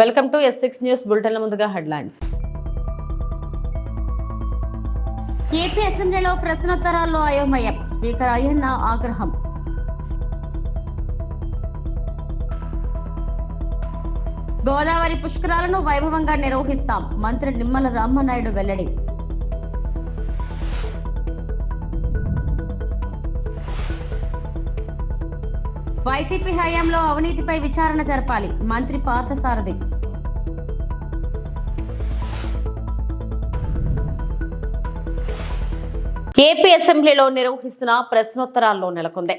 Welcome to S6 news bulletin. ముందుగా headlines. AP అసెంబ్లీలో ప్రశ్నోత్తరాల్లో అయోమయం, స్పీకర్ అయ్యన్న ఆగ్రహం. గోదావరి పుష్కరాలను వైభవంగా నిర్వహిస్తాం, మంత్రి నిమ్మల రామనాయుడు వెల్లడి. వైసీపీ హయాంలో అవినీతిపై విచారణ జరపాలి, మంత్రి పార్థసారథి. ఏపీ అసెంబ్లీలో నిర్వహిస్తున్న ప్రశ్నోత్తరాల్లో నెలకొంది.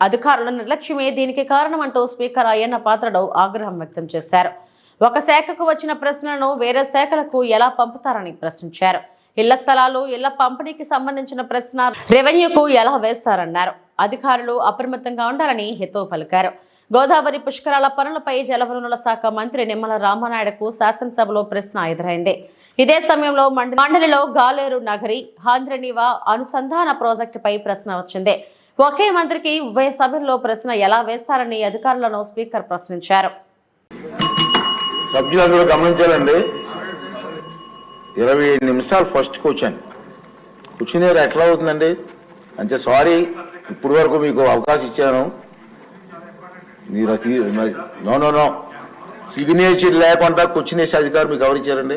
అధికారుల నిర్లక్ష్యమే దీనికి కారణం అంటూ స్పీకర్ అయ్యన్న పాత్రుడు ఆగ్రహం వ్యక్తం చేశారు. ఒక శాఖకు వచ్చిన ప్రశ్నలను వేరే శాఖలకు ఎలా పంపుతారని ప్రశ్నించారు. ఇళ్ల స్థలాలు, ఇళ్ల పంపిణీకి సంబంధించిన ప్రశ్న రెవెన్యూకు ఎలా వేస్తారన్నారు. అధికారులు అప్రమత్తంగా ఉండాలని హితవు పలికారు. గోదావరి పుష్కరాల పనులపై జలవనరుల శాఖ మంత్రి నిమ్మల రామనాయుడుకు శాసనసభలో ప్రశ్న ఎదురైంది. ఇదే సమయంలో మండలిలో గాలేరు నగరి హాంద్రనీవా అనుసంధాన ప్రాజెక్టుపై ప్రశ్న వచ్చింది. ఒకే మంత్రికి ఉభయ సభల్లో ప్రశ్న ఎలా వేస్తారని అధికారులను స్పీకర్ ప్రశ్నించారు. సభ్యులందరూ గమనించాలండి, 20 నిమిషాలు ఫస్ట్ క్వశ్చన్ ఎట్లా అవుతుందండి అంటే, సారీ ఇప్పుడు వరకు మీకు అవకాశం ఇచ్చాను, మీరు నో సిగ్నేచర్ లేకుండా క్వశ్చన్ వేసే అధికారం మీకు ఎవరు ఇచ్చారండి?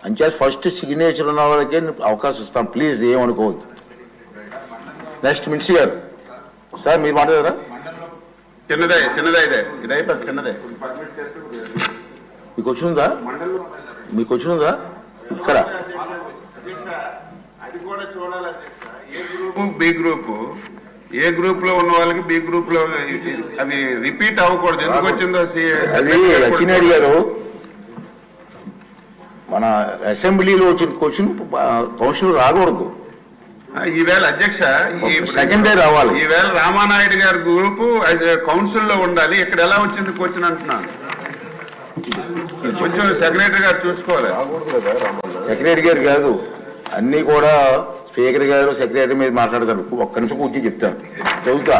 అంటే ఫస్ట్ సిగ్నేచర్ ఉన్న వాళ్ళకే అవకాశం ఇస్తాం, ప్లీజ్ ఏమనుకోవద్దు. నెక్స్ట్ మినిస్టర్ గారు, సార్ మీరు మాట్లాడారా? చిన్నదే మీకు వచ్చిందా? ఇక్కడ ఏ గ్రూప్ లో ఉన్న వాళ్ళకి బి గ్రూప్ లో అవి రిపీట్ అవ్వకూడదు. ఎందుకు వచ్చిందో అది అచ్చినారి గారు, మన అసెంబ్లీలో వచ్చిన క్వశ్చన్ కౌన్సిల్ రాకూడదు. ఈవేళ అధ్యక్ష సెకండ్ డే రావాలి. ఈవేళ రామానాయుడు గారి గ్రూపు కౌన్సిల్ లో ఉండాలి. ఇక్కడ ఎలా వచ్చింది క్వశ్చన్ అంటున్నాను. కొంచెం సెక్రటరీ గారు చూసుకోవాలి. సెక్రటరీ గారు కాదు, అన్ని కూడా స్పీకర్ గారు సెక్రటరీ మీద మాట్లాడతారు. ఒక్క నిమిషం కూర్చొని చెప్తాను, చదువుతా.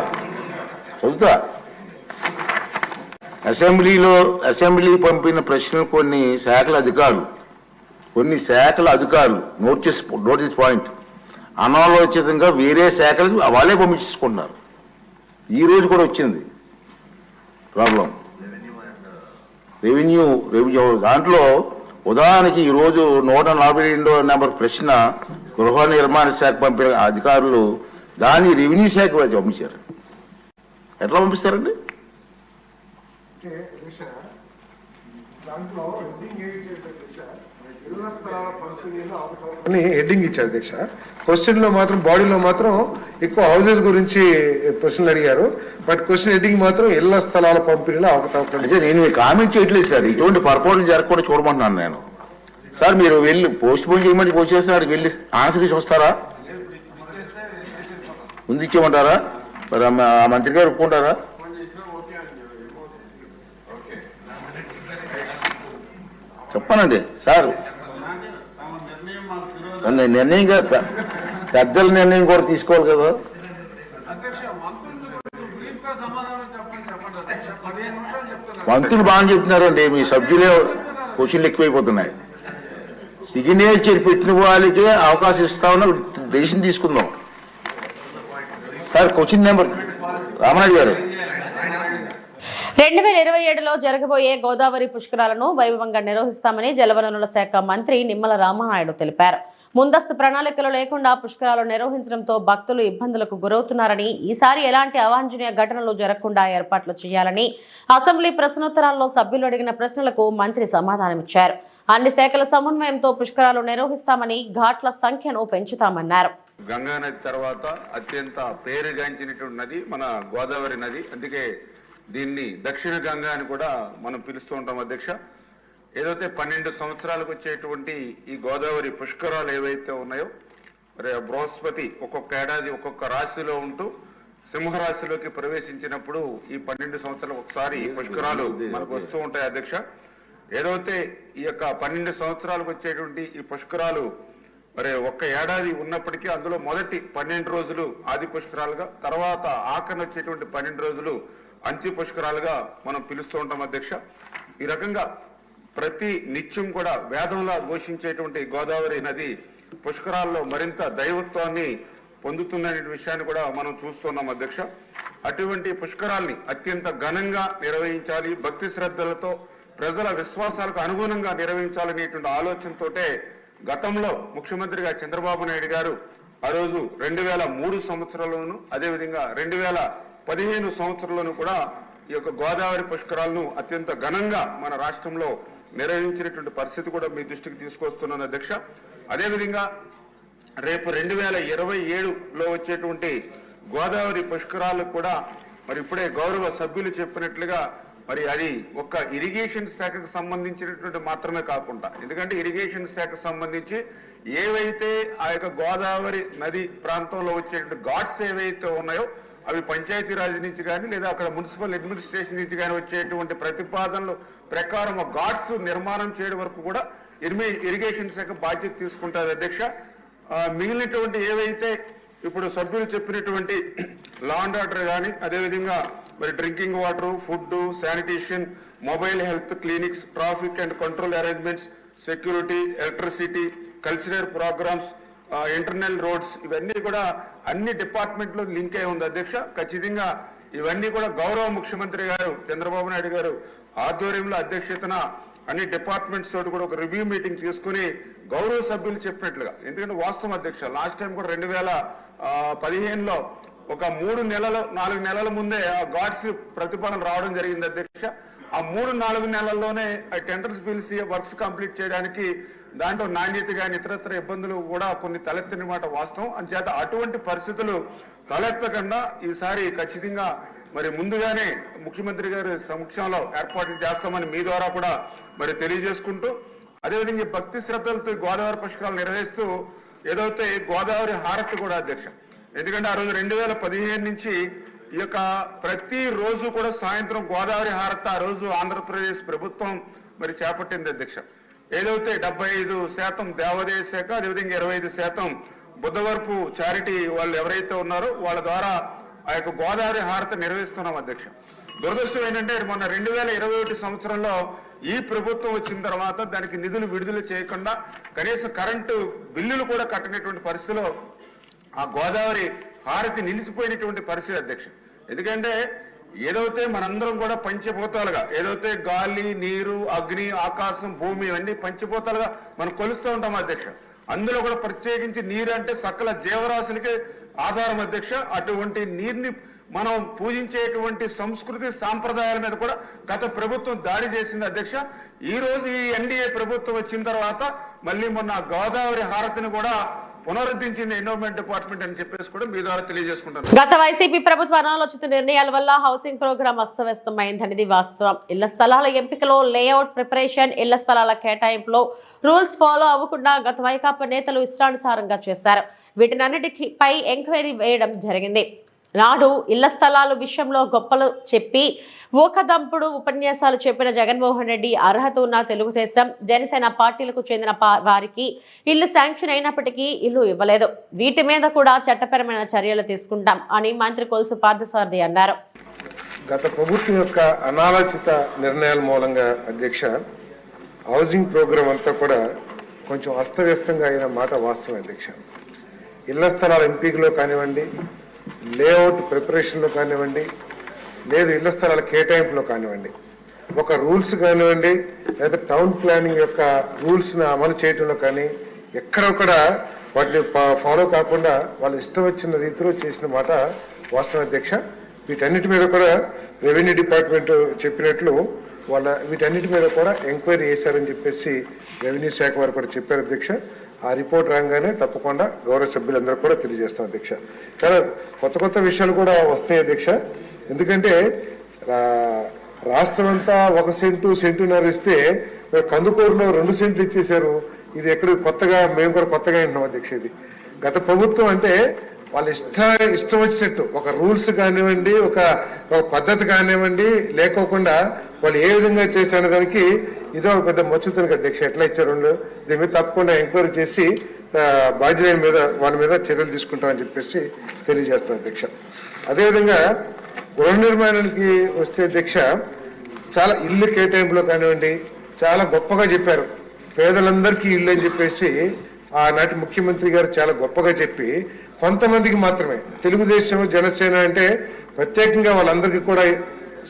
అసెంబ్లీ పంపిన ప్రశ్నలు కొన్ని శాఖల అధికారులు నోటీస్ పాయింట్ అనాలోచితంగా వేరే శాఖలకు వాళ్ళే పంపించుకుంటున్నారు. ఈ రోజు కూడా వచ్చింది ప్రాబ్లం. రెవెన్యూ దాంట్లో ఉదాహరణకి ఈరోజు 142వ నెంబర్ ప్రశ్న గృహ నిర్మాణ శాఖ పంపిన అధికారులు దాన్ని రెవెన్యూ శాఖ పంపించారు. ఎట్లా పంపిస్తారండి? హెడ్డింగ్ ఇచ్చారు అధ్యక్ష. క్వశ్చన్ లో మాత్రం బాడీలో మాత్రం ఎక్కువ హౌసెస్ గురించి క్వశ్చన్లు అడిగారు, బట్ క్వశ్చన్ హెడ్డింగ్ మాత్రం ఇళ్ల స్థలాల పంపిణీలో అవకతవకలు. నేను కామెంట్ చేయట్లేదు సార్, ఇటువంటి పొరపాట్లు జరగకుండా చూడమంటున్నాను నేను. సార్ మీరు వెళ్ళి పోస్ట్ పోన్ చేయమని పోస్ట్ చేస్తే అక్కడికి వెళ్ళి ఆన్సర్ చూస్తారా? ముందు ఇచ్చేయమంటారా? మరి ఆ మంత్రి గారు ఒప్పుకుంటారా? చెప్పానండి సార్, నిర్ణయం పెద్దల నిర్ణయం కూడా తీసుకోవాలి కదా. మంత్రులు బాగా చెప్తున్నారండి, మీ సభ్యులే క్వశ్చన్లు ఎక్కువైపోతున్నాయి. సిగ్నేచర్ పెట్టిన వాళ్ళకే అవకాశం ఇస్తామని డెసిషన్ తీసుకుందాం. సార్ క్వశ్చన్ నెంబర్ రామనాయుడు గారు, 2027లో జరగబోయే గోదావరి పుష్కరాలను వైభవంగా నిర్వహిస్తామని జలవనరుల శాఖ మంత్రి నిమ్మల రామనాయుడు తెలిపారు. ముందస్తు ప్రణాళికలు లేకుండా పుష్కరాలు నిర్వహించడంతో భక్తులు ఇబ్బందులకు గురవుతున్నారని, ఈసారి ఎలాంటి అవాంఛనీయ ఘటనలు జరగకుండా ఏర్పాట్లు చేయాలని అసెంబ్లీ ప్రశ్నోత్తరాల్లో సభ్యులు అడిగిన ప్రశ్నలకు మంత్రి సమాధానమిచ్చారు. అన్ని శాఖల సమన్వయంతో పుష్కరాలు నిర్వహిస్తామని, ఘాట్ల సంఖ్యను పెంచుతామన్నారు. గంగా నది తర్వాత అత్యంత పేరుగాంచినటువంటి నది మన గోదావరి నది. అందుకే దీన్ని దక్షిణ గంగా అని కూడా మనం పిలుస్తూ ఉంటాం అధ్యక్ష. ఏదైతే 12 సంవత్సరాలకు వచ్చేటువంటి ఈ గోదావరి పుష్కరాలు ఏవైతే ఉన్నాయో, మరి బృహస్పతి ఒక్కొక్క ఏడాది ఒక్కొక్క రాశిలో ఉంటూ సింహరాశిలోకి ప్రవేశించినప్పుడు ఈ 12 సంవత్సరాలకు ఒకసారి పుష్కరాలు మనకు వస్తూ ఉంటాయి అధ్యక్ష. ఏదైతే ఈ యొక్క 12 సంవత్సరాలకు వచ్చేటువంటి ఈ పుష్కరాలు మరి ఒక్క ఏడాది ఉన్నప్పటికీ అందులో మొదటి 12 రోజులు ఆది పుష్కరాలుగా, తర్వాత ఆఖరణ వచ్చేటువంటి 12 రోజులు అంత్య పుష్కరాలుగా మనం పిలుస్తూ ఉంటాం అధ్యక్ష. ఈ రకంగా ప్రతి నిత్యం కూడా వేదంలా ఘోషించేటువంటి గోదావరి నది పుష్కరాల్లో మరింత దైవత్వాన్ని పొందుతుందనే విషయాన్ని కూడా మనం చూస్తున్నాం అధ్యక్ష. అటువంటి పుష్కరాల్ని అత్యంత ఘనంగా నిర్వహించాలి, భక్తి శ్రద్ధలతో ప్రజల విశ్వాసాలకు అనుగుణంగా నిర్వహించాలనేటువంటి ఆలోచనతోటే గతంలో ముఖ్యమంత్రిగా చంద్రబాబు నాయుడు గారు ఆ రోజు 2003 సంవత్సరంలోను అదేవిధంగా 2015 సంవత్సరంలోనూ కూడా ఈ యొక్క గోదావరి పుష్కరాలను అత్యంత ఘనంగా మన రాష్ట్రంలో నిర్వహించినటువంటి పరిస్థితి కూడా మీ దృష్టికి తీసుకొస్తున్నాను అధ్యక్ష. అదేవిధంగా రేపు 2027లో వచ్చేటువంటి గోదావరి పుష్కరాలకు కూడా మరి ఇప్పుడే గౌరవ సభ్యులు చెప్పినట్లుగా మరి అది ఒక్క ఇరిగేషన్ శాఖకు సంబంధించినటువంటి మాత్రమే కాకుండా, ఎందుకంటే ఇరిగేషన్ శాఖకు సంబంధించి ఏవైతే ఆ యొక్క గోదావరి నది ప్రాంతంలో వచ్చేటువంటి ఘాట్స్ ఏవైతే ఉన్నాయో అవి పంచాయతీరాజ్ నుంచి కానీ లేదా అక్కడ మున్సిపల్ అడ్మినిస్ట్రేషన్ నుంచి కానీ వచ్చేటువంటి ప్రతిపాదనలు ప్రకారం ఘాట్స్ నిర్మాణం చేయడం వరకు కూడా ఇరిగేషన్ శాఖ బాధ్యత తీసుకుంటారు అధ్యక్ష. మిగిలినటువంటి ఏవైతే ఇప్పుడు సభ్యులు చెప్పినటువంటి లా అండ్ ఆర్డర్ కానీ అదేవిధంగా మరి drinking water, food, sanitation, mobile health clinics, traffic and control arrangements, security, electricity, cultural programmes, internal roads, ఇవన్నీ కూడా అన్ని డిపార్ట్మెంట్లు లింక్ అయి ఉంది అధ్యక్ష. ఖచ్చితంగా ఇవన్నీ కూడా గౌరవ ముఖ్యమంత్రి గారు చంద్రబాబు నాయుడు గారు ఆధ్వర్యంలో అధ్యక్షతన అన్ని డిపార్ట్మెంట్స్ తోటి కూడా ఒక రివ్యూ మీటింగ్ తీసుకుని గౌరవ సభ్యులు చెప్పినట్లుగా, ఎందుకంటే వాస్తవం అధ్యక్ష లాస్ట్ టైం కూడా 2015లో ఒక 4 నెలల ముందే ఆ ఘాట్స్ ప్రతిపాదన రావడం జరిగింది అధ్యక్ష. ఆ 3-4 నెలల్లోనే టెండర్స్ పిలిచి వర్క్స్ కంప్లీట్ చేయడానికి దాంట్లో నాణ్యత కానీ ఇతరత్ర ఇబ్బందులు కూడా కొన్ని తలెత్తిన మాట వాస్తవం. అంచేత అటువంటి పరిస్థితులు తలెత్తకుండా ఈసారి ఖచ్చితంగా మరి ముందుగానే ముఖ్యమంత్రి గారి సమక్షంలో ఏర్పాట్లు చేస్తామని మీ ద్వారా కూడా మరి తెలియజేసుకుంటూ, అదేవిధంగా భక్తి శ్రద్ధలతో గోదావరి పుష్కరాలు నిర్వహిస్తూ ఏదైతే గోదావరి హారతి కూడా అధ్యక్ష, ఎందుకంటే ఆ రోజు 2015 నుంచి ఈ యొక్క ప్రతి రోజు కూడా సాయంత్రం గోదావరి హారతి ఆ రోజు ఆంధ్రప్రదేశ్ ప్రభుత్వం మరి చేపట్టింది అధ్యక్ష. ఏదైతే 75% దేవాదాయ శాఖ అదేవిధంగా 25% బుద్ధవరపు చారిటీ వాళ్ళు ఎవరైతే ఉన్నారో వాళ్ళ ద్వారా ఆ యొక్క గోదావరి హారతి నిర్వహిస్తున్నాం అధ్యక్ష. దురదృష్టం ఏంటంటే మొన్న 2021 సంవత్సరంలో ఈ ప్రభుత్వం వచ్చిన తర్వాత దానికి నిధులు విడుదల చేయకుండా కనీసం కరెంటు బిల్లులు కూడా కట్టనటువంటి పరిస్థితిలో ఆ గోదావరి హారతి నిలిచిపోయినటువంటి పరిస్థితి అధ్యక్ష. ఎందుకంటే ఏదైతే మనందరం కూడా పంచభూతాలుగా ఏదైతే గాలి, నీరు, అగ్ని, ఆకాశం, భూమి ఇవన్నీ పంచభూతాలుగా మనం కొలుస్తూ ఉంటాం అధ్యక్ష. అందులో కూడా ప్రత్యేకించి నీరు అంటే సకల జీవరాశులకి ఆధారం అధ్యక్ష. అటువంటి నీరుని మనం పూజించేటువంటి సంస్కృతి సాంప్రదాయాల మీద కూడా గత ప్రభుత్వం దాడి చేసింది అధ్యక్ష. ఈ రోజు ఈ ఎన్డీఏ ప్రభుత్వం వచ్చిన తర్వాత మళ్ళీ మొన్న గోదావరి హారతిని కూడా పునరుద్ధరించింది ఎన్విరాన్మెంట్ డిపార్ట్మెంట్ అని చెప్పేసి కూడా మీ ద్వారా తెలియజేసుకుంటాను. గత వైసీపీ ప్రభుత్వ అనాలోచిత నిర్ణయాల వల్ల హౌసింగ్ ప్రోగ్రాం అస్తవ్యస్తమైందనేది వాస్తవం. ఇళ్ల స్థలాల ఎంపికలో, లేఅవుట్ ప్రిపరేషన్, ఇళ్ల స్థలాల కేటాయింపులో రూల్స్ ఫాలో అవ్వకుండా గత వైకాపా నేతలు ఇష్టానుసారంగా చేశారు. వీటినన్నిటిపై ఎంక్వైరీ వేయడం జరిగింది. నాడు ఇళ్ల స్థలాల విషయంలో గొప్పలు చెప్పి ఊకదంపుడు ఉపన్యాసాలు చెప్పిన జగన్మోహన్ రెడ్డి అర్హత ఉన్న తెలుగుదేశం, జనసేన పార్టీలకు చెందిన వారికి ఇల్లు శాంక్షన్ అయినప్పటికీ ఇల్లు ఇవ్వలేదు. వీటి మీద కూడా చట్టపరమైన చర్యలు తీసుకుంటాం అని మంత్రి కొలుసు పార్థసారథి అన్నారు. గత ప్రభుత్వం యొక్క అనాలోచిత నిర్ణయాల మూలంగా అధ్యక్ష హౌసింగ్ ప్రోగ్రాం అంతా కూడా కొంచెం అస్తవ్యస్తంగా అయిన మాట వాస్తవం అధ్యక్ష. ఇళ్ల స్థలాల ఎంపికలో కానివ్వండి, లేఅవుట్ ప్రిపరేషన్లో కానివ్వండి, లేదు ఇళ్ల స్థలాల కేటాయింపులో కానివ్వండి, ఒక రూల్స్ కానివ్వండి లేదా టౌన్ ప్లానింగ్ యొక్క రూల్స్ని అమలు చేయడంలో కానీ ఎక్కడొక్కడ వాటిని ఫాలో కాకుండా వాళ్ళు ఇష్టం వచ్చిన రీతిలో చేసిన మాట వాస్తవం అధ్యక్ష. వీటన్నిటి మీద కూడా రెవెన్యూ డిపార్ట్మెంట్ చెప్పినట్లు వీటన్నిటి మీద కూడా ఎంక్వైరీ చేశారని చెప్పేసి రెవెన్యూ శాఖ వారు కూడా చెప్పారు అధ్యక్ష. ఆ రిపోర్ట్ రాగానే తప్పకుండా గౌరవ సభ్యులందరూ కూడా తెలియజేస్తాం అధ్యక్ష. కానీ కొత్త విషయాలు కూడా వస్తాయి అధ్యక్ష. ఎందుకంటే రాష్ట్రం అంతా 1 సెంటు, సెంటున్నర ఇస్తే కందుకూరులో 2 సెంట్లు ఇచ్చేశారు. ఇది ఎక్కడ కొత్తగా మేము కూడా కొత్తగా వింటున్నాం అధ్యక్ష. ఇది గత ప్రభుత్వం అంటే వాళ్ళు ఇష్టం వచ్చినట్టు ఒక రూల్స్ కానివ్వండి, ఒక పద్ధతి కానివ్వండి లేకోకుండా వాళ్ళు ఏ విధంగా చేశారనే దానికి ఇదో పెద్ద మచ్చుతునికి అధ్యక్ష. ఎట్లా ఇచ్చారు దీని మీద తప్పకుండా ఎంక్వైరీ చేసి బాధ్యత మీద వాళ్ళ మీద చర్యలు తీసుకుంటామని చెప్పేసి తెలియజేస్తాం అధ్యక్ష. అదేవిధంగా గృహ నిర్మాణానికి వస్తే అధ్యక్ష, చాలా ఇల్లు కేటాయింపులో కానివ్వండి చాలా గొప్పగా చెప్పారు. పేదలందరికీ ఇల్లు అని చెప్పేసి ఆనాటి ముఖ్యమంత్రి గారు చాలా గొప్పగా చెప్పి కొంతమందికి మాత్రమే తెలుగుదేశం జనసేన అంటే ప్రత్యేకంగా వాళ్ళందరికీ కూడా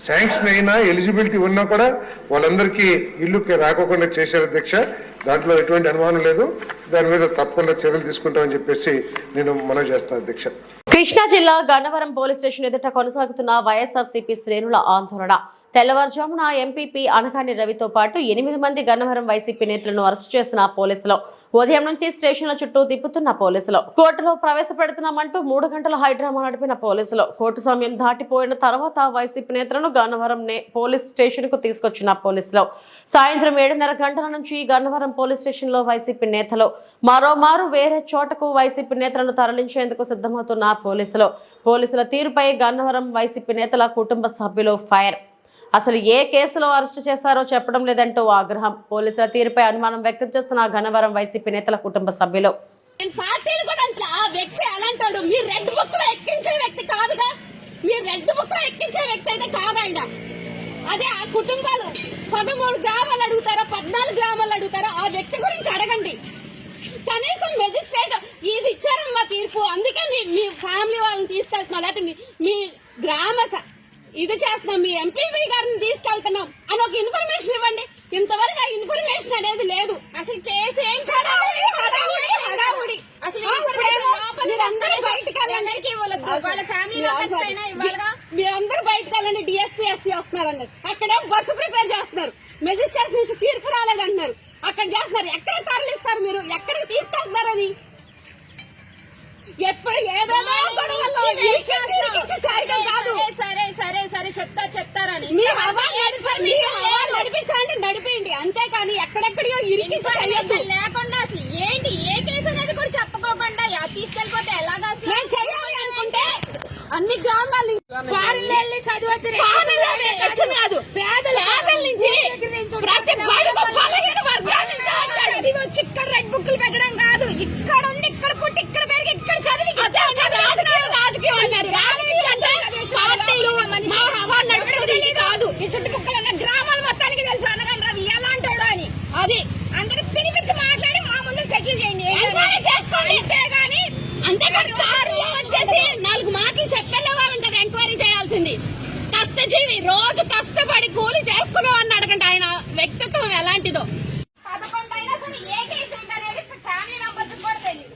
శాంక్షన్ అయినా ఎలిజిబిలిటీ ఉన్నా కూడా వాళ్ళందరికీ ఇల్లు రాకోకుండా చేశారు అధ్యక్ష. దాంట్లో ఎటువంటి అనుమానం లేదు. దాని మీద తప్పకుండా చర్యలు తీసుకుంటామని చెప్పేసి నేను మనవి చేస్తాను అధ్యక్ష. కృష్ణా జిల్లా గన్నవరం పోలీస్ స్టేషన్ ఎదుట కొనసాగుతున్న వైఎస్ఆర్సీపీ శ్రేణుల ఆందోళన. తెల్లవారుజామున ఎంపీపీ అనకాని రవితో పాటు 8 మంది గన్నవరం వైసీపీ నేతలను అరెస్టు చేసిన పోలీసులు. ఉదయం నుంచి స్టేషన్ల చుట్టూ తిప్పుతున్న పోలీసులు. కోర్టులో ప్రవేశపెడుతున్నామంటూ 3 గంటల హైడ్రామా నడిపిన పోలీసులు. కోర్టు సమయం దాటిపోయిన తర్వాత వైసీపీ నేతలను గన్నవరం పోలీస్ స్టేషన్ కు తీసుకొచ్చిన పోలీసులు. సాయంత్రం 7:30 గంటల నుంచి గన్నవరం పోలీస్ స్టేషన్ లో వైసీపీ నేతలు, మరోమారు వేరే చోటకు వైసీపీ నేతలను తరలించేందుకు సిద్ధమవుతున్న పోలీసులు. పోలీసుల తీరుపై గన్నవరం వైసీపీ నేతల కుటుంబ సభ్యులు ఫైర్. అసలు ఏ కేసులో అరెస్టు చేశారో చెప్పడం లేదంటూ ఆగ్రహం. పోలీసుల తీరుపై అనుమానం వ్యక్తం చేస్తున్న గన్నవరం వైసీపీ నేతల కుటుంబ సభ్యులు. మీరు రెడ్ బుక్ లో ఎక్కించే వ్యక్తి కాదుగా. మీరు రెడ్ బుక్ లో ఎక్కించే వ్యక్తి అయితే కాదండ. అదే ఆ కుటుంబాలు 13 గ్రామాలు అడుగుతారో 14 గ్రామాలు అడుగుతారో ఆ వ్యక్తి గురించి అడగండి. కనీసం మెజిస్ట్రేట్ ఇది ఇచ్చారమ్మా తీర్పు, అందుకే మీ ఫ్యామిలీ వాళ్ళని తీసుకెళ్తున్నాం, లేకపోతే మీ గ్రామ ఇది చేస్తున్నాం, మీ ఎంపీవీ గారిని తీసుకెళ్తున్నాం అని ఒక ఇన్ఫర్మేషన్ ఇవ్వండి. ఇంతవరకు ఆ ఇన్ఫర్మేషన్ అనేది లేదు. అసలు కేసు ఏం హడావుడి అసలు మీరందరూ బయటకు వెళ్ళండి. మీరందరూ బయటకు వెళ్ళండి. డిఎస్పీ ఎస్పీ వస్తున్నారండి. అక్కడ బస్సు ప్రిపేర్ చేస్తున్నారు. మెజిస్ట్రేషన్ నుంచి తీర్పు రాలేదంటున్నారు. అక్కడ చేస్తున్నారు. ఎక్కడ తరలిస్తారు మీరు? ఎక్కడికి తీసుకెళ్తున్నారని ఎప్పుడు ఏదో చెప్తారని నడిపించండి, నడిపేయండి. అంతేకాని ఎక్కడెక్కడియో ఇరికించి లేకుండా అసలు ఏంటి ఏ కేసు అనేది కూడా చెప్పుకోకుండా తీసుకెళ్ళిపోతే ఎలాగా మేము చేయాలి అనుకుంటే అన్ని గ్రామాలు కాదు పేదల నుంచి ప్రతి బలహీన వర్గాల నుంచి వచ్చి ఇక్కడ రెడ్ బుక్లు పెట్టడం కాదు. ఇక్కడ ఉండి ఇక్కడ పుట్టి ఇక్కడ పెరిగి ఇక్కడ చదివి రాజకీయం అన్నారు. రాజకీయం అంటే పార్టీలు నడుపుతుంది కాదు. ఈ చుట్టుపక్కల ఉన్న గ్రామాల మొత్తానికి తెలుసు అనగానే రవి ఎలాంటాడు అని. అది అందరికి పిలిపించి మాట్లాడి మా ముందు సెటిల్ చేయండి, చేసుకోండి. అంతేగాని కారులో వచ్చేసి 4 మాటలు చెప్పేళ్ళే వాళ్ళం కదా ఎంక్వైరీ చేయాల్సింది. కష్టజీవి రోజు కష్టపడి కూలి చేసుకునేవాడిని అడగండి ఆయన వ్యక్తిత్వం ఎలాంటిదో. 11 అయినా సరే ఏ కేసు అనేది ఫ్యామిలీ మెంబర్స్ కూడా తెలియదు.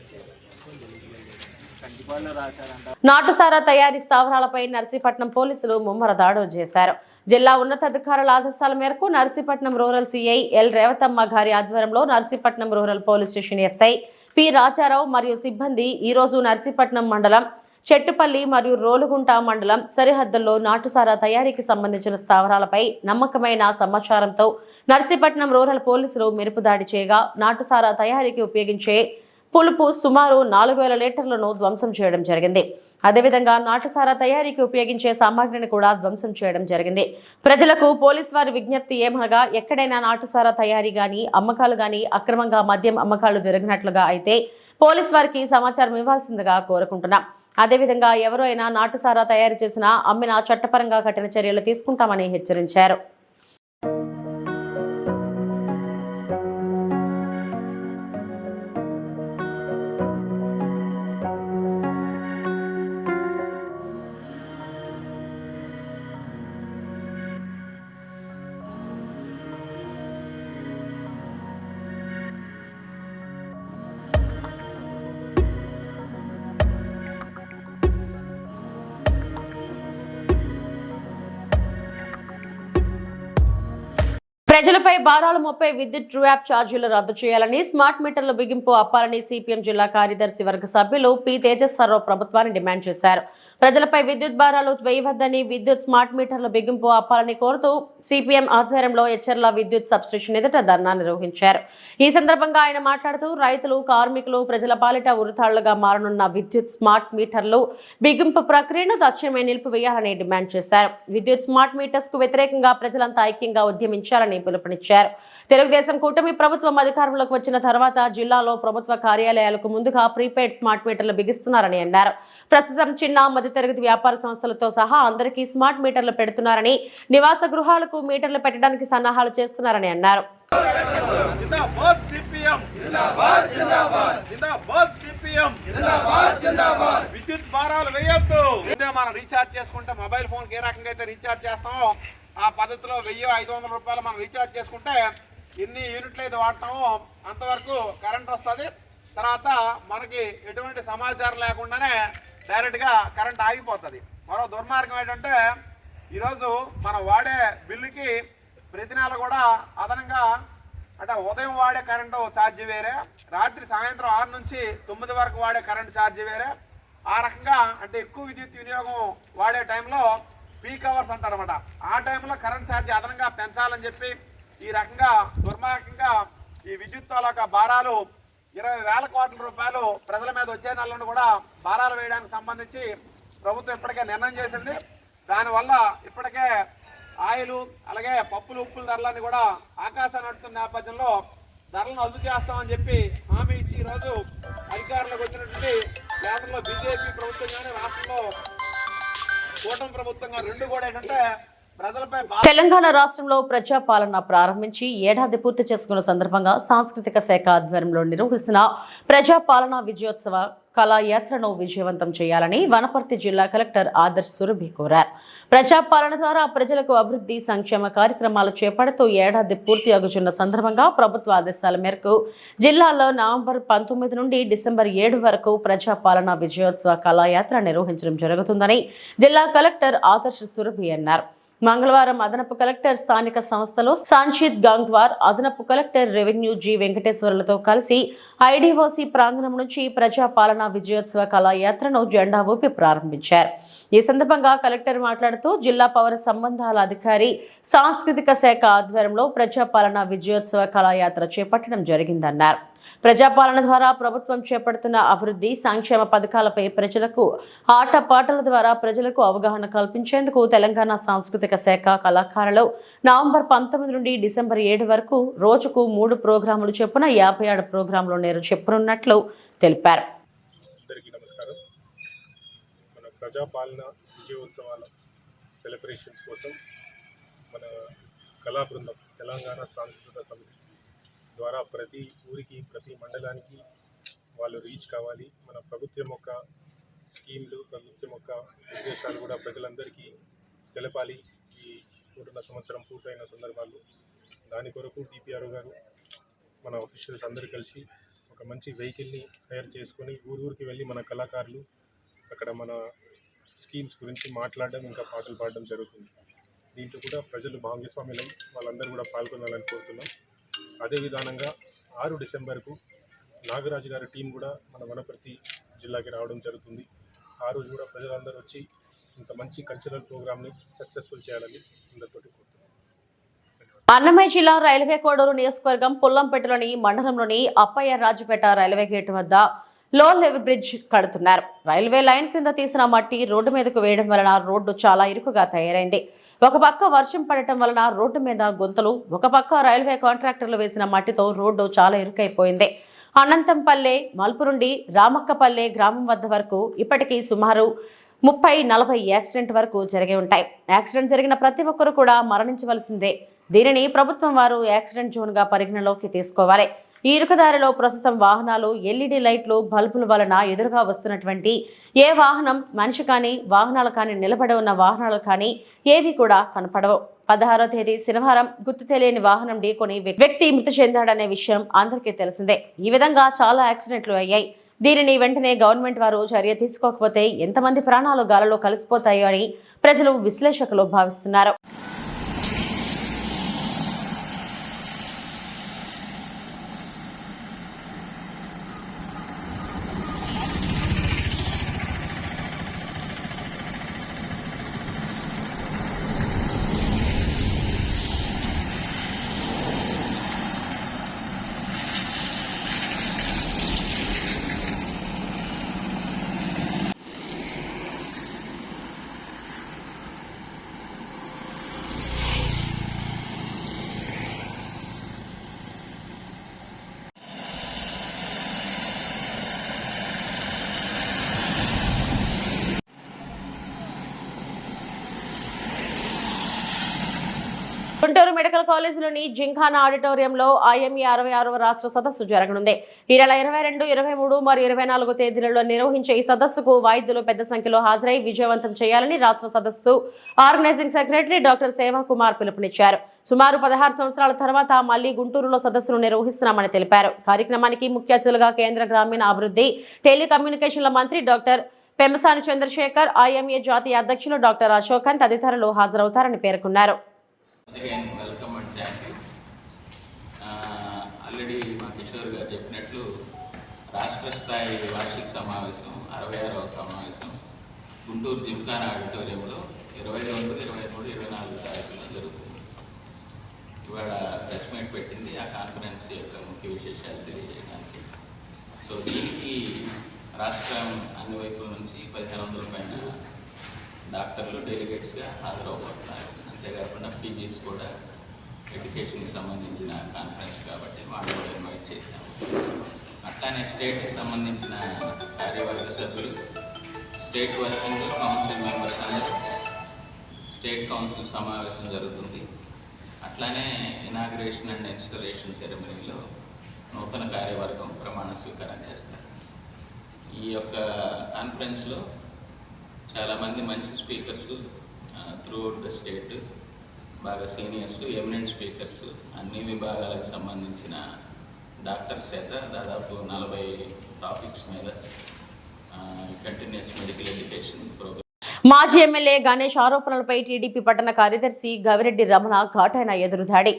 నాటుసారా తయారీ స్థావరాలపై నర్సీపట్నం పోలీసులు ముమ్మర దాడులు చేశారు. జిల్లా ఉన్నతాధికారుల ఆదేశాల మేరకు Narsipatnam rural CI L Revathamma గారి ఆధ్వర్యంలో Narsipatnam rural police station SI P Rajarao మరియు సిబ్బంది ఈ రోజు నర్సీపట్నం మండలం చెట్టుపల్లి మరియు రోలుగుంట మండలం సరిహద్దుల్లో నాటుసారా తయారీకి సంబంధించిన స్థావరాలపై నమ్మకమైన సమాచారంతో నర్సీపట్నం రూరల్ పోలీసులు మెరుపు దాడి చేయగా నాటుసారా తయారీకి ఉపయోగించే పులుపు సుమారు 4000 లీటర్లను ధ్వంసం చేయడం జరిగింది. అదేవిధంగా నాటుసారా తయారీకి ఉపయోగించే సామాగ్రిని కూడా ధ్వంసం చేయడం జరిగింది. ప్రజలకు పోలీసు వారి విజ్ఞప్తి ఏమనగా ఎక్కడైనా నాటుసారా తయారీ గాని అమ్మకాలు గాని అక్రమంగా మద్యం అమ్మకాలు జరిగినట్లుగా అయితే పోలీసు వారికి సమాచారం ఇవ్వాల్సిందిగా కోరుకుంటున్నాం. అదేవిధంగా ఎవరైనా నాటుసారా తయారు చేసినా అమ్మినా చట్టపరంగా కఠిన చర్యలు తీసుకుంటామని హెచ్చరించారు. ప్రజలపై భారాలు మోపే విద్యుత్ ట్రూ యాప్ ఛార్జీలు రద్దు చేయాలని, స్మార్ట్ మీటర్ల బిగింపు ఆపాలని సిపిఎం జిల్లా కార్యదర్శి వర్గ సభ్యులు పి తేజస్వరరావు ప్రభుత్వాన్ని డిమాండ్ చేశారు. ప్రజలపై విద్యుత్ భారాలు వేయవద్దని, విద్యుత్ స్మార్ట్ మీటర్ల బిగింపు ఆపాలని కోరుతూ సిపిఎం ఆధ్వర్యంలో ఎచ్చర్ల విద్యుత్ సబ్స్టేషన్ ఎదుట ధర్నా నిర్వహించారు. ఈ సందర్భంగా ఆయన మాట్లాడుతూ రైతులు, కార్మికులు, ప్రజల పాలిట ఉరితాళ్లుగా మారనున్న విద్యుత్ స్మార్ట్ మీటర్లు బిగింపు ప్రక్రియను తక్షణమే నిలిపివేయాలని డిమాండ్ చేశారు. విద్యుత్ స్మార్ట్ మీటర్స్ కు వ్యతిరేకంగా ప్రజలంతా ఐక్యంగా ఉద్యమించాలని పిలుపునిచ్చారు. తెలుగుదేశం కూటమి ప్రభుత్వం అధికారంలోకి వచ్చిన తర్వాత జిల్లాలో ప్రభుత్వ కార్యాలయాలకు ముందుగా ప్రీపెయిడ్ స్మార్ట్ మీటర్లు బిగిస్తున్నారని అన్నారు. ప్రస్తుతం చిన్న మధ్యతరగతి వ్యాపార సంస్థలతో సహా అందరికీ స్మార్ట్ మీటర్లు పెడుతున్నారని, నివాస గృహాలకు మీటర్లు పెట్టడానికి సన్నాహాలు చేస్తున్నారని అన్నారు. जिंदाबाद सीपीएम जिंदाबाद जिंदाबाद जिंदाबाद सीपीएम जिंदाबाद जिंदाबाद విద్యుత్ భారాలు వేయొద్దు. మనం రీఛార్జ్ చేసుకుంటే మొబైల్ ఫోన్ ఏ రకంగా అయితే రీఛార్జ్ చేస్తామో ఆ పద్ధతిలో 1000-500 రూపాయలు మనం రీఛార్జ్ చేసుకుంటే ఎన్ని యూనిట్లు అయితే వాడతామో అంతవరకు కరెంట్ వస్తుంది. తర్వాత మనకి ఎటువంటి సమాచారం లేకుండానే డైరెక్ట్గా కరెంట్ ఆగిపోతుంది. మరో దుర్మార్గం ఏంటంటే ఈరోజు మనం వాడే బిల్లుకి ప్రతి నెల కూడా అదనంగా అంటే ఉదయం వాడే కరెంటు ఛార్జీ వేరే, రాత్రి సాయంత్రం 6 నుంచి 9 వరకు వాడే కరెంటు ఛార్జీ వేరే. ఆ రకంగా అంటే ఎక్కువ విద్యుత్ వినియోగం వాడే టైంలో పీక్ అవర్స్ అంటారన్నమాట. ఆ టైంలో కరెంట్ ఛార్జీ అదనంగా పెంచాలని చెప్పి ఈ రకంగా దుర్మార్గంగా ఈ విద్యుత్ తాలూకా భారాలు 20,000 కోట్ల రూపాయలు ప్రజల మీద వచ్చే నెలను కూడా భారాలు వేయడానికి సంబంధించి ప్రభుత్వం ఇప్పటికే నిర్ణయం చేసింది. దానివల్ల ఇప్పటికే ఆయిల్ అలాగే పప్పులు ఉప్పుల ధరలన్నీ కూడా ఆకాశాన్ని అంటున్న నేపథ్యంలో ధరలను అదుపు చేస్తామని చెప్పి హామీ ఇచ్చి ఈరోజు అధికారంలోకి వచ్చినటువంటి కేంద్రంలో బీజేపీ ప్రభుత్వం కానీ రాష్ట్రంలో కూటమి ప్రభుత్వంగా రెండు కూడా ఏంటంటే ప్రజలపై తెలంగాణ రాష్ట్రంలో ప్రజాపాలన ప్రారంభించి ఏడాది పూర్తి చేసుకున్న సందర్భంగా సాంస్కృతిక శాఖ ఆధ్వర్యంలో నిర్వహిస్తున్న ప్రజాపాలన విజయోత్సవ కళాయాత్రను విజయవంతం చేయాలని వనపర్తి జిల్లా కలెక్టర్ ఆదర్శ్ సురభి కోరారు. ప్రజాపాలన ద్వారా ప్రజలకు అభివృద్ధి సంక్షేమ కార్యక్రమాలు చేపడుతూ ఏడాది పూర్తి అగుచున్న సందర్భంగా ప్రభుత్వ ఆదేశాల మేరకు జిల్లాలో నవంబర్ 19 నుండి డిసెంబర్ 7 వరకు ప్రజాపాలన విజయోత్సవ కళాయాత్ర నిర్వహించడం జరుగుతుందని జిల్లా కలెక్టర్ ఆదర్శ్ సురభి అన్నారు. మంగళవారం అదనపు కలెక్టర్ స్థానిక సంస్థలో సంచిత్ గంగ్వార్, అదనపు కలెక్టర్ రెవెన్యూ జి వెంకటేశ్వర్లతో కలిసి ఐడిఓసి ప్రాంగణం నుంచి ప్రజాపాలన విజయోత్సవ కళాయాత్రను జెండా ఊపి ప్రారంభించారు. ఈ సందర్భంగా కలెక్టర్ మాట్లాడుతూ జిల్లా పౌర సంబంధాల అధికారి సాంస్కృతిక శాఖ ఆధ్వర్యంలో ప్రజాపాలన విజయోత్సవ కళాయాత్ర చేపట్టడం జరిగిందన్నారు. ప్రజాపాలన ద్వారా ప్రభుత్వం చేపడుతున్న అభివృద్ధి సంక్షేమ పథకాలపై ప్రజలకు ఆటపాటల ద్వారా ప్రజలకు అవగాహన కల్పించేందుకు తెలంగాణ సాంస్కృతిక శాఖ కళాకారులు నవంబర్ 19 నుండి డిసెంబర్ 7 వరకు రోజుకు 3 ప్రోగ్రాములు చొప్పున 57 ప్రోగ్రాములు చెప్పనున్నట్లు తెలిపారు. అందరికీ నమస్కారం. మన ప్రజాపాలన విజయోత్సవాల సెలబ్రేషన్స్ కోసం మన కళా బృందం తెలంగాణ సాంస్కృతిక సమితి ద్వారా ప్రతి ఊరికి ప్రతి మండలానికి వాళ్ళు రీచ్ కావాలి. మన ప్రభుత్వం యొక్క స్కీమ్లు, ప్రభుత్వం యొక్క ఉద్దేశాలు కూడా ప్రజలందరికీ తెలపాలి. ఈ 1.5 సంవత్సరం పూర్తయిన సందర్భాల్లో దాని కొరకు డిపిఆర్ఓ గారు మన ఆఫీషియల్స్ అందరూ కలిసి ఒక మంచి వెహికల్ని హైర్ చేసుకొని ఊరికి వెళ్ళి మన కళాకారులు అక్కడ మన స్కీమ్స్ గురించి మాట్లాడడం, ఇంకా పాటలు పాడడం జరుగుతుంది. దీంట్లో కూడా ప్రజలు భాగస్వాములై వాళ్ళందరూ కూడా పాల్గొనాలని కోరుతున్నాం. అదే విధానంగా 6 డిసెంబర్కు నాగరాజు గారి టీం కూడా మన వనపర్తి జిల్లాకి రావడం జరుగుతుంది. ఆ రోజు కూడా ప్రజలందరూ వచ్చి ఇంత మంచి కల్చరల్ ప్రోగ్రామ్ని సక్సెస్ఫుల్ చేయాలని అందరితో కోరుతున్నాం. అన్నమయ్య జిల్లా రైల్వే కోడూరు నియోజకవర్గం పుల్లంపేటలోని మండలంలోని అప్పయ్య రాజుపేట రైల్వే గేటు వద్ద లో లెవెల్ బ్రిడ్జ్ కడుతున్నారు. రైల్వే లైన్ కింద తీసిన మట్టి రోడ్డు మీదకు వేయడం వలన రోడ్డు చాలా ఇరుకుగా తయారైంది. ఒక పక్క వర్షం పడటం వలన రోడ్డు మీద గుంతలు, ఒక పక్క రైల్వే కాంట్రాక్టర్లు వేసిన మట్టితో రోడ్డు చాలా ఇరుకైపోయింది. అనంతంపల్లె, మల్పురుండి, రామక్కపల్లె గ్రామం వద్ద వరకు ఇప్పటికీ సుమారు 30-40 యాక్సిడెంట్ వరకు జరిగి ఉంటాయి. యాక్సిడెంట్ జరిగిన ప్రతి ఒక్కరూ కూడా మరణించవలసిందే. దీనిని ప్రభుత్వం వారు యాక్సిడెంట్ జోన్గా పరిగణలోకి తీసుకోవాలి. ఈ ఇరుకుదారిలో ప్రస్తుతం వాహనాలు, ఎల్ఈడి లైట్లు, బల్బుల వలన ఎదురుగా వస్తున్నటువంటి ఏ వాహనం, మనిషి కానీ వాహనాలు కానీ, నిలబడి ఉన్న వాహనాలు కానీ ఏవి కూడా కనపడవు. 16వ తేదీ శనివారం గుర్తు తెలియని వాహనం ఢీకొని వ్యక్తి మృతి చెందాడనే విషయం అందరికీ తెలిసిందే. ఈ విధంగా చాలా యాక్సిడెంట్లు అయ్యాయి. దీనిని వెంటనే గవర్నమెంట్ వారు చర్య తీసుకోకపోతే ఎంతమంది ప్రాణాలు గాలలో కలిసిపోతాయో అని ప్రజలు, విశ్లేషకులు భావిస్తున్నారు. గుంటూరు మెడికల్ కాలేజీలోని జింఖానా ఆడిటోరియంలో IME 66వ రాష్ట్ర సదస్సు జరగనుంది. ఈ నెల 22, 23 మరియు 24 తేదీలలో నిర్వహించే ఈ సదస్సుకు వైద్యులు పెద్ద సంఖ్యలో హాజరై విజయవంతం చేయాలని రాష్ట్ర సదస్సు ఆర్గనైజింగ్ సెక్రటరీ డాక్టర్ సేవా కుమార్ పిలుపునిచ్చారు. సుమారు 16 సంవత్సరాల తర్వాత మళ్లీ గుంటూరులో సదస్సును నిర్వహిస్తున్నామని తెలిపారు. కార్యక్రమానికి ముఖ్య అతిథులుగా కేంద్ర గ్రామీణ అభివృద్ధి టెలికమ్యూనికేషన్ల మంత్రి డాక్టర్ పెమ్మసాని చంద్రశేఖర్, IMA జాతీయ అధ్యక్షులు డాక్టర్ అశోకన్ తదితరులు హాజరవుతారని పేర్కొన్నారు. Welcome and thank you. Already మా కిషోర్ గారు చెప్పినట్లు రాష్ట్ర స్థాయి వార్షిక సమావేశం 66వ సమావేశం గుంటూరు జింఖానా ఆడిటోరియంలో 22, 23, 24 తారీఖుల్లో జరుగుతుంది. ఇవాళ ప్రెస్ మీట్ పెట్టింది ఆ కాన్ఫరెన్స్ యొక్క ముఖ్య విశేషాలు తెలియజేయడానికి. సో దీనికి రాష్ట్రం అన్ని వైపుల నుంచి 1500 పైన డాక్టర్లు డెలిగేట్స్గా హాజరవబోతున్నారు. అంతేకాకుండా పీజీస్ కూడా ఎడ్యుకేషన్కి సంబంధించిన కాన్ఫరెన్స్ కాబట్టి వాళ్ళు కూడా ఇన్వైట్ చేశాము. అట్లానే స్టేట్కి సంబంధించిన కార్యవర్గ సభ్యులు, స్టేట్ వర్కింగ్ కౌన్సిల్ మెంబర్స్ అందరూ స్టేట్ కౌన్సిల్ సమావేశం జరుగుతుంది. అట్లానే ఇనాగ్రేషన్ అండ్ ఇన్స్టలేషన్ సెరమనీలో నూతన కార్యవర్గం ప్రమాణ స్వీకారం చేస్తారు. ఈ యొక్క కాన్ఫరెన్స్లో చాలామంది మంచి స్పీకర్సు త్రూఅవుట్ ద స్టేట్, బాగా సీనియర్స్, ఎమినెంట్ స్పీకర్స్, అన్ని విభాగాలకు సంబంధించిన డాక్టర్స్ చేత దాదాపు 40 టాపిక్స్ మీద కంటిన్యూస్ మెడికల్ ఎడ్యుకేషన్ ప్రోగ్రామ్. మాజీ ఎమ్మెల్యే గణేష్ ఆరోపణలపై టీడీపీ పట్టణ కార్యదర్శి గవిరెడ్డి రమణ ఘాటైన ఎదురుదాడి.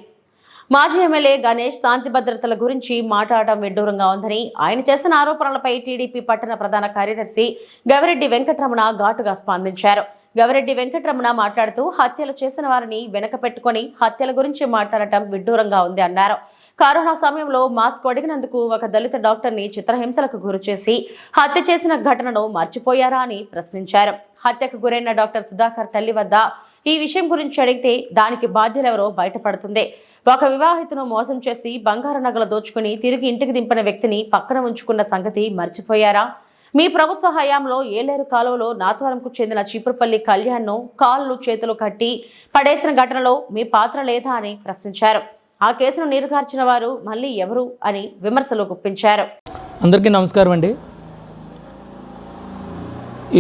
మాజీ ఎమ్మెల్యే గణేష్ శాంతి భద్రతల గురించి మాట్లాడటం విడ్డూరంగా ఉందని ఆయన చేసిన ఆరోపణలపై టీడీపీ పట్టణ ప్రధాన కార్యదర్శి గవిరెడ్డి వెంకటరమణ ఘాటుగా స్పందించారు. గవిరెడ్డి వెంకటరమణ మాట్లాడుతూ హత్యలు చేసిన వారిని వెనక పెట్టుకుని హత్యల గురించి మాట్లాడటం విడ్డూరంగా ఉంది అన్నారు. కరోనా సమయంలో మాస్క్ అడిగినందుకు ఒక దళిత డాక్టర్ని చిత్రహింసలకు గురిచేసి హత్య చేసిన ఘటనను మర్చిపోయారా అని ప్రశ్నించారు. హత్యకు గురైన డాక్టర్ సుధాకర్ తల్లి వద్ద ఈ విషయం గురించి అడిగితే దానికి బాధ్యులెవరో బయటపడుతుంది. ఒక వివాహితును మోసం చేసి బంగారు నగలు దోచుకుని తిరిగి ఇంటికి దింపిన వ్యక్తిని పక్కన ఉంచుకున్న సంగతి మర్చిపోయారా? మీ ప్రభుత్వ హయాంలో ఏలేరు కాలువలో నాతవరంకు చెందిన చీపురుపల్లి కళ్యాణ్ను కాళ్ళు చేతులు కట్టి పడేసిన ఘటనలో మీ పాత్ర లేదా అని ప్రశ్నించారు. ఆ కేసును నీరుగార్చిన వారు మళ్ళీ ఎవరు అని విమర్శలు గుప్పించారు. అందరికీ నమస్కారం అండి.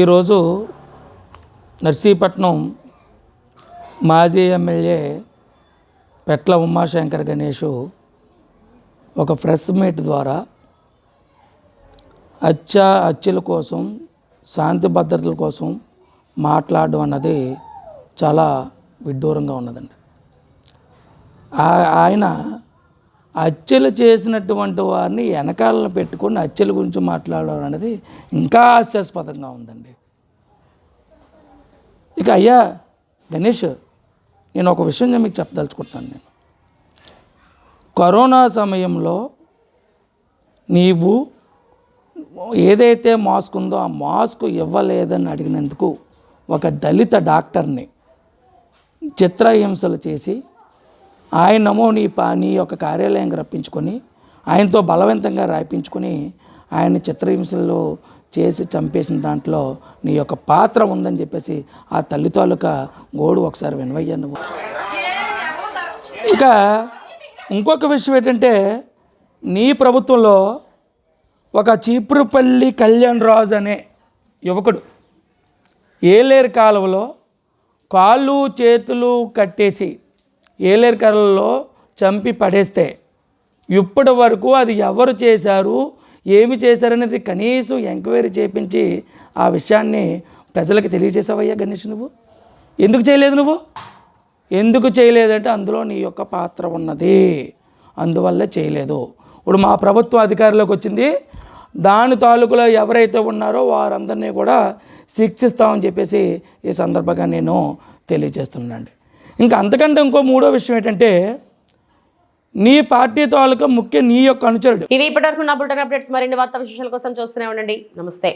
ఈరోజు నర్సీపట్నం మాజీ ఎమ్మెల్యే పెట్ల ఉమాశంకర్ గణేష్ ఒక ప్రెస్ మీట్ ద్వారా హత్యల కోసం, శాంతి భద్రతల కోసం మాట్లాడడం అన్నది చాలా విడ్డూరంగా ఉన్నదండి. ఆయన హత్యలు చేసినటువంటి వారిని వెనకాలను పెట్టుకొని హత్యల గురించి మాట్లాడడం అనేది ఇంకా హాస్యాస్పదంగా ఉందండి. ఇక అయ్యా గణేష్, నేను ఒక విషయం మీకు చెప్పదలుచుకుంటాను. నేను కరోనా సమయంలో నీవు ఏదైతే మాస్క్ ఉందో ఆ మాస్క్ ఇవ్వలేదని అడిగినందుకు ఒక దళిత డాక్టర్ని చిత్రహింసలు చేసి ఆయనమో నీ యొక్క కార్యాలయం రప్పించుకొని ఆయనతో బలవంతంగా రాయించుకొని ఆయన చిత్రహింసలు చేసి చంపేసిన దాంట్లో నీ యొక్క పాత్ర ఉందని చెప్పేసి ఆ తల్లి తాలూకా గోడు ఒకసారి వినవయ్యా నువ్వు. ఇక ఇంకొక విషయం ఏంటంటే, నీ ప్రభుత్వంలో ఒక చీపురుపల్లి కళ్యాణ్ రాజు అనే యువకుడు ఏలేరు కాలువలో కాళ్ళు చేతులు కట్టేసి ఏలేరు కాలువలో చంపి పడేస్తే ఇప్పటి వరకు అది ఎవరు చేశారు, ఏమి చేశారనేది కనీసం ఎంక్వైరీ చేయించి ఆ విషయాన్ని ప్రజలకు తెలియజేసావయ్యా గణేష్. నువ్వు ఎందుకు చేయలేదు? నువ్వు ఎందుకు చేయలేదంటే అందులో నీ యొక్క పాత్ర ఉన్నది, అందువల్లే చేయలేదు. ఇప్పుడు మా ప్రభుత్వం అధికారంలోకి వచ్చింది, దాని తాలూకులో ఎవరైతే ఉన్నారో వారందరినీ కూడా శిక్షిస్తామని చెప్పేసి ఈ సందర్భంగా నేను తెలియజేస్తున్నానండి. ఇంకా అంతకంటే ఇంకో మూడో విషయం ఏంటంటే, నీ పార్టీ తాలూకా ముఖ్య నీ యొక్క అనుచరుడు. ఇవి ఇప్పటివరకు నా బులెటిన్ అప్డేట్స్. మరిన్ని వార్తా విశేషాల కోసం చూస్తూనే ఉండండి. నమస్తే.